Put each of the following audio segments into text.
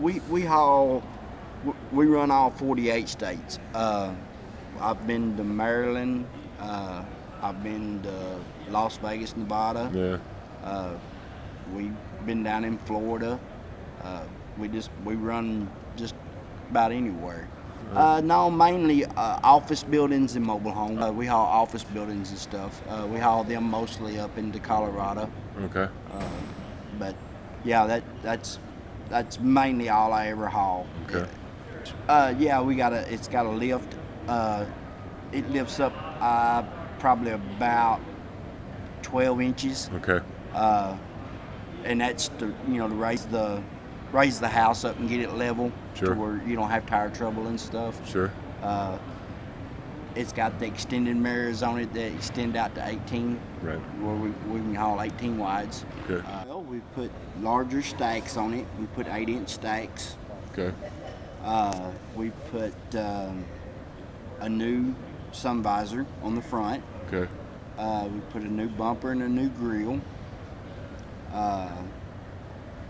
we run all 48 states. I've been to Maryland. I've been to Las Vegas, Nevada. Yeah. We've been down in Florida. We run just about anywhere. No, mainly office buildings and mobile homes. We haul office buildings and stuff. We haul them mostly up into Colorado. Okay. But yeah, that's mainly all I ever haul. Okay. Yeah, it's got a lift. It lifts up probably about 12 inches. Okay. And that's to raise the house up and get it level. Sure. To where you don't have tire trouble and stuff. Sure. It's got the extended mirrors on it that extend out to 18. Right. Where we can haul 18 wides. Okay. Well, we put larger stacks on it. We put 8-inch stacks. Okay. We put a new sun visor on the front. Okay. We put a new bumper and a new grill.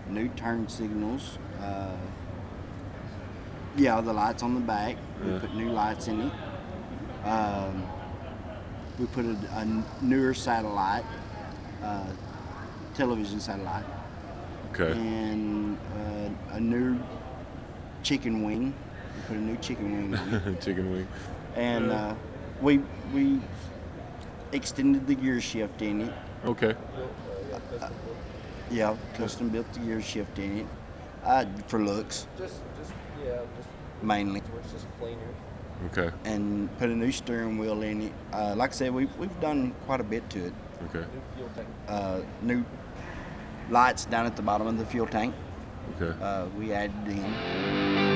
New turn signals. Yeah, the lights on the back. Yeah. We put new lights in it. We put a newer satellite, television satellite. Okay. And a new chicken wing. We put a new chicken wing on it. Chicken wing. And we extended the gear shift in it. Okay. Yeah, custom built the gear shift in it for looks. Just Mainly. where it's just cleaner. Okay. And put a new steering wheel in it. Like I said, we've done quite a bit to it. Okay. New fuel tank. New lights down at the bottom of the fuel tank. Okay. We added in.